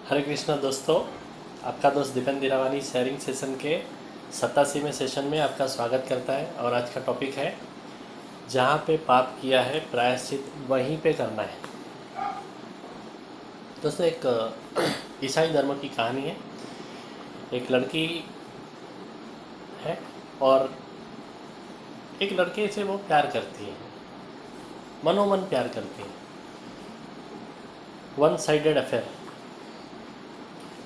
हरे कृष्णा दोस्तों, आपका दोस्त दीपेंद्र दिरावानी शेयरिंग सेशन के 87वें सेशन में आपका स्वागत करता है। और आज का टॉपिक है, जहाँ पे पाप किया है प्रायश्चित वहीं पे करना है। दोस्तों, एक ईसाई धर्म की कहानी है। एक लड़की है और एक लड़के से वो प्यार करती है, मनोमन प्यार करती है। One sided affair.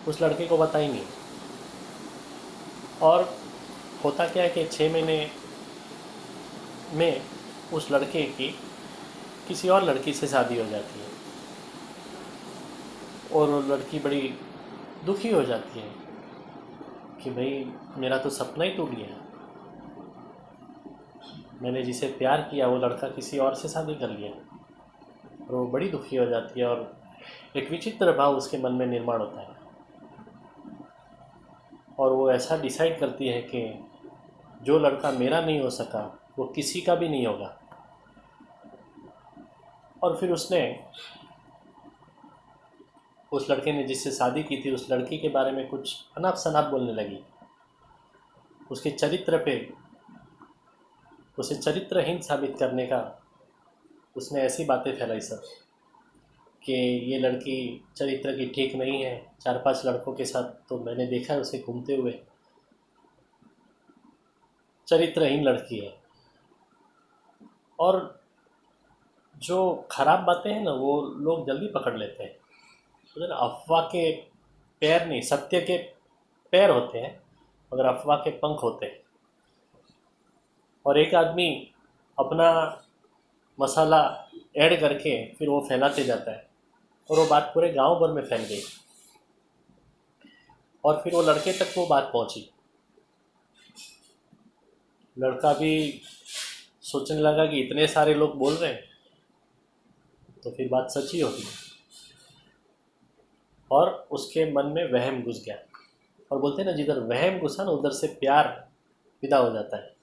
उस लड़के को पता ही नहीं। और होता क्या है कि 6 महीने में उस लड़के की किसी और लड़की से शादी हो जाती है और वो लड़की बड़ी दुखी हो जाती है कि भाई मेरा तो सपना ही टूट गया। मैंने जिसे प्यार किया वो लड़का किसी और से शादी कर लिया। और वो बड़ी दुखी हो जाती है और एक विचित्र भाव उसके मन में निर्माण होता है और वो ऐसा डिसाइड करती है कि जो लड़का मेरा नहीं हो सका वो किसी का भी नहीं होगा। और फिर उसने उस लड़के ने जिससे शादी की थी उस लड़की के बारे में कुछ अनाप शनाप बोलने लगी। उसके चरित्र पे उसे चरित्रहीन साबित करने का उसने ऐसी बातें फैलाई सब कि ये लड़की चरित्र की ठीक नहीं है। 4-5 लड़कों के साथ तो मैंने देखा है उसे घूमते हुए। चरित्रहीन लड़की है। और जो खराब बातें हैं ना वो लोग जल्दी पकड़ लेते हैं। तो ना, अफवाह के पैर नहीं, सत्य के पैर होते हैं मगर अफवाह के पंख होते हैं। और एक आदमी अपना मसाला ऐड करके फिर वो फैलाते जाता है और वो बात पूरे गांव भर में फैल गई। और फिर वो लड़के तक वो बात पहुंची। लड़का भी सोचने लगा कि इतने सारे लोग बोल रहे हैं तो फिर बात सच ही होगी। और उसके मन में वहम घुस गया। और बोलते हैं ना, जिधर वहम घुसा ना उधर से प्यार विदा हो जाता है।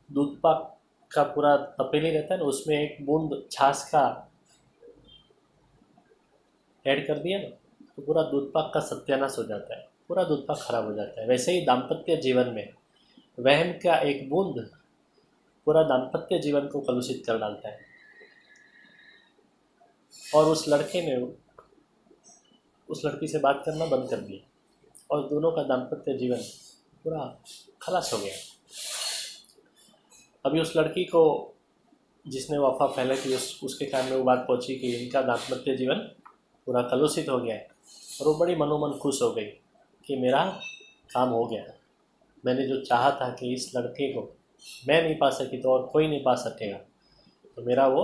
दूध पाक का पूरा तपेली रहता है ना, उसमें एक बूंद छाछ का ऐड कर दिया ना तो पूरा दूध पाक का सत्यानाश हो जाता है, पूरा दूध पाक खराब हो जाता है। वैसे ही दाम्पत्य जीवन में वहम का एक बूंद पूरा दाम्पत्य जीवन को कलुषित कर डालता है। और उस लड़के ने उस लड़की से बात करना बंद कर दिया और दोनों का दाम्पत्य जीवन पूरा खलास हो गया। अभी उस लड़की को जिसने वो अफवाह फैलाई थी उसके कान में वो बात पहुंची कि इनका दाम्पत्य जीवन पूरा कलुषित हो गया है। और वो बड़ी मनोमन खुश हो गई कि मेरा काम हो गया। मैंने जो चाहा था कि इस लड़के को मैं नहीं पा सकी तो और कोई नहीं पा सकेगा, तो मेरा वो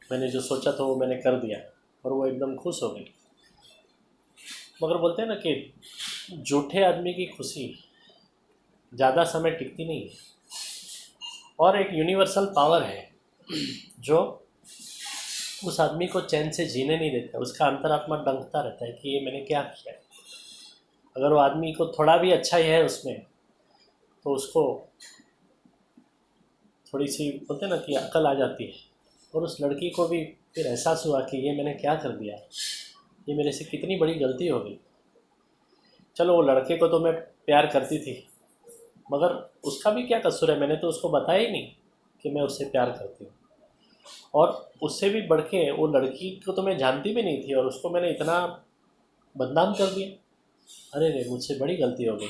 मैंने जो सोचा था वो मैंने कर दिया। और वो एकदम खुश हो गई। मगर बोलते हैं ना कि झूठे आदमी की खुशी ज़्यादा समय टिकती नहीं है। और एक यूनिवर्सल पावर है जो उस आदमी को चैन से जीने नहीं देता। उसका अंतरात्मा डंकता रहता है कि ये मैंने क्या किया है। अगर वो आदमी को थोड़ा भी अच्छा ही है उसमें तो उसको थोड़ी सी बोलते हैं ना कि अक्ल आ जाती है। और उस लड़की को भी फिर एहसास हुआ कि ये मैंने क्या कर दिया, ये मेरे से कितनी बड़ी गलती हो गई। चलो, वो लड़के को तो मैं प्यार करती थी मगर उसका भी क्या कसूर है। मैंने तो उसको बताया ही नहीं कि मैं उससे प्यार करती हूँ। और उससे भी बढ़ के वो लड़की को तो मैं जानती भी नहीं थी और उसको मैंने इतना बदनाम कर दिया। अरे रे, मुझसे बड़ी गलती हो गई।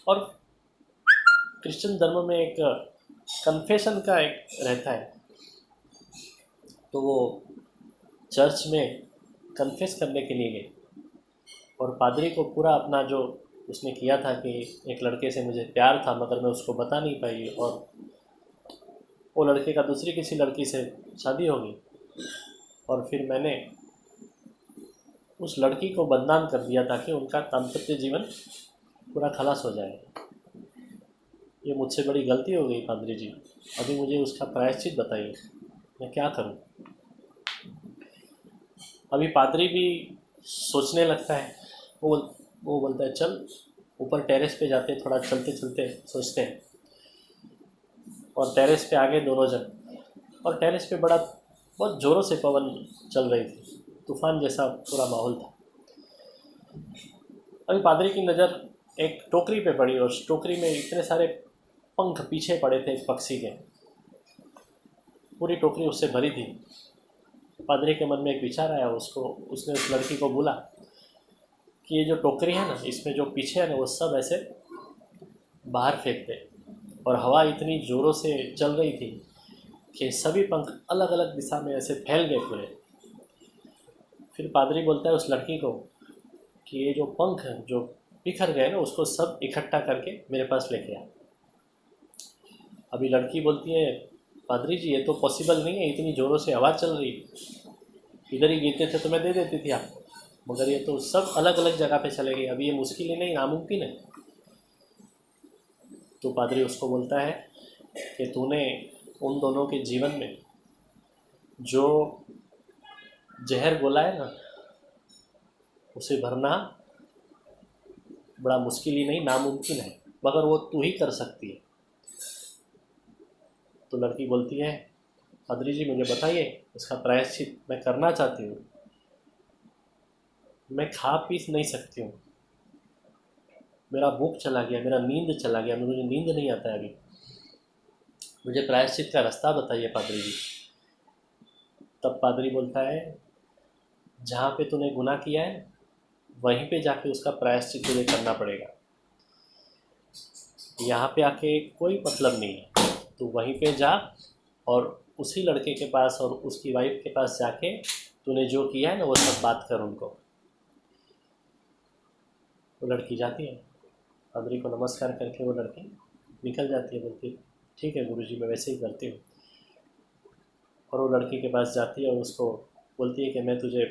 और क्रिश्चियन धर्म में एक कन्फेशन का एक रहता है, तो वो चर्च में कन्फेस करने के लिए गए और पादरी को पूरा अपना जो उसने किया था कि एक लड़के से मुझे प्यार था मगर मैं उसको बता नहीं पाई और वो लड़के का दूसरी किसी लड़की से शादी हो गई। और फिर मैंने उस लड़की को बदनाम कर दिया ताकि उनका दाम्पत्य जीवन पूरा खलास हो जाए। ये मुझसे बड़ी गलती हो गई पादरी जी। अभी मुझे उसका प्रायश्चित बताइए, मैं क्या करूं। अभी पादरी भी सोचने लगता है। वो वो बोलता है, चल ऊपर टेरेस पे जाते, थोड़ा चलते चलते सोचते हैं। और टेरेस पे आ गए दोनों जन और टेरेस पे बहुत ज़ोरों से पवन चल रही थी, तूफान जैसा पूरा माहौल था। अभी पादरी की नज़र एक टोकरी पे पड़ी और उस टोकरी में इतने सारे पंख पीछे पड़े थे एक पक्षी के, पूरी टोकरी उससे भरी थी। पादरी के मन में एक विचार आया, उसने उस लड़की को बोला कि ये जो टोकरी है ना, इसमें जो पीछे है ना, वो सब ऐसे बाहर फेंक दे। और हवा इतनी ज़ोरों से चल रही थी कि सभी पंख अलग अलग दिशा में ऐसे फैल गए पूरे। फिर पादरी बोलता है उस लड़की को कि ये जो पंख जो बिखर गए ना, उसको सब इकट्ठा करके मेरे पास लेके आ। अभी लड़की बोलती है, पादरी जी ये तो पॉसिबल नहीं है, इतनी ज़ोरों से आवाज़ चल रही है, इधर ही गिरते थे तो मैं दे देती थी आपको, मगर ये तो सब अलग अलग जगह पे चले गए, अभी ये मुश्किल ही नहीं, नामुमकिन है। तो पादरी उसको बोलता है कि तूने उन दोनों के जीवन में जो जहर घोला है ना, उसे भरना बड़ा मुश्किल ही नहीं, नामुमकिन है, मगर वो तू ही कर सकती है। तो लड़की बोलती है, पादरी जी मुझे बताइए, इसका प्रायश्चित मैं करना चाहती हूँ, मैं खा पी नहीं सकती हूँ, मेरा भूख चला गया, मेरा नींद चला गया, मुझे नींद नहीं आता है अभी, मुझे प्रायश्चित का रास्ता बताइए पादरी जी। तब पादरी बोलता है, जहाँ पे तूने गुनाह किया है वहीं पे जाके उसका प्रायश्चित तुझे करना पड़ेगा, यहाँ पे आके कोई मतलब नहीं है। तू वहीं पे जा और उसी लड़के के पास और उसकी वाइफ के पास जाके तूने जो किया है ना, वो सब बात कर उनको। वो लड़की जाती है, पादरी को नमस्कार करके वो लड़की निकल जाती है, बोलती ठीक है गुरुजी, मैं वैसे ही करती हूँ। और वो लड़की के पास जाती है और उसको बोलती है कि मैं तुझे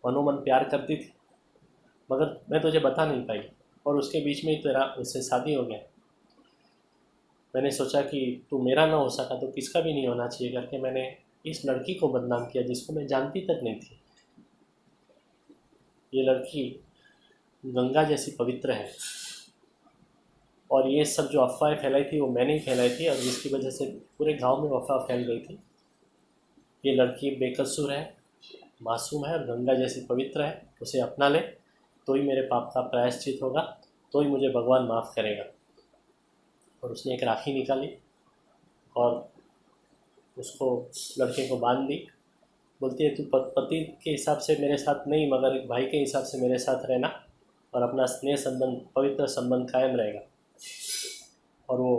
मनोमन प्यार करती थी, मगर मैं तुझे बता नहीं पाई, और उसके बीच में ही तेरा उससे शादी हो गया। मैंने सोचा कि तू मेरा ना हो सका तो किसका भी नहीं होना चाहिए करके मैंने इस लड़की को बदनाम किया जिसको मैं जानती तक नहीं थी। ये लड़की गंगा जैसी पवित्र है, और ये सब जो अफवाहें फैलाई थी वो मैंने ही फैलाई थी, और जिसकी वजह से पूरे गांव में अफवाह फैल गई थी। ये लड़की बेकसूर है, मासूम है और गंगा जैसी पवित्र है, उसे अपना ले तो ही मेरे पाप का प्रायश्चित होगा, तो ही मुझे भगवान माफ़ करेगा। और उसने एक राखी निकाली और उसको लड़के को बांध दी। बोलती है, तू पति के हिसाब से मेरे साथ नहीं, मगर एक भाई के हिसाब से मेरे साथ रहना, और अपना स्नेह संबंध, पवित्र संबंध कायम रहेगा। और वो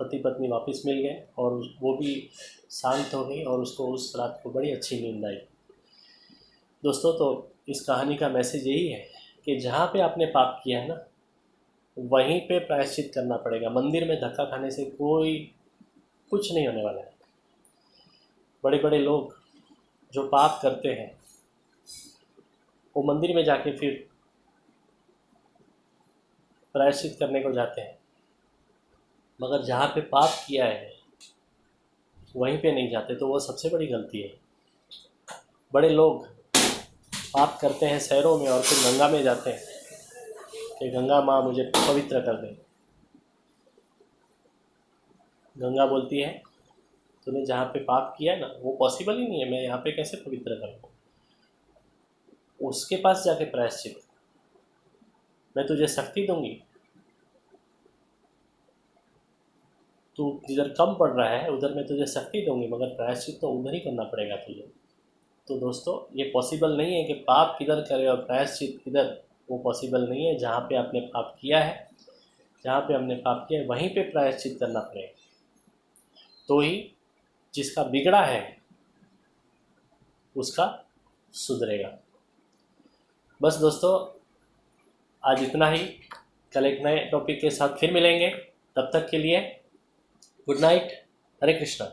पति पत्नी वापस मिल गए और वो भी शांत हो गई, और उसको उस रात को बड़ी अच्छी नींद आई। दोस्तों, तो इस कहानी का मैसेज यही है कि जहाँ पे आपने पाप किया है ना, वहीं पे प्रायश्चित करना पड़ेगा। मंदिर में धक्का खाने से कोई कुछ नहीं होने वाला है। बड़े बड़े लोग जो पाप करते हैं वो मंदिर में जाके फिर प्रायश्चित करने को जाते हैं, मगर जहाँ पे पाप किया है वहीं पे नहीं जाते, तो वो सबसे बड़ी गलती है। बड़े लोग पाप करते हैं शहरों में और फिर गंगा में जाते हैं कि गंगा माँ मुझे पवित्र कर दे। गंगा बोलती है, तूने जहाँ पे पाप किया है ना, वो पॉसिबल ही नहीं है, मैं यहाँ पे कैसे पवित्र करूँ। उसके पास जाके प्रायश्चित, मैं तुझे शक्ति दूंगी, तू जिधर कम पड़ रहा है उधर मैं तुझे शक्ति दूंगी, मगर प्रायश्चित तो उधर ही करना पड़ेगा तुझे। तो दोस्तों, ये पॉसिबल नहीं है कि पाप किधर करे और प्रायश्चित किधर, वो पॉसिबल नहीं है। जहाँ पे आपने पाप किया है, जहाँ पे हमने पाप किया है वहीं पे प्रायश्चित करना पड़ेगा, तो ही जिसका बिगड़ा है उसका सुधरेगा। बस दोस्तों, आज इतना ही। कल एक नए टॉपिक के साथ फिर मिलेंगे, तब तक के लिए गुड नाइट, हरे कृष्णा।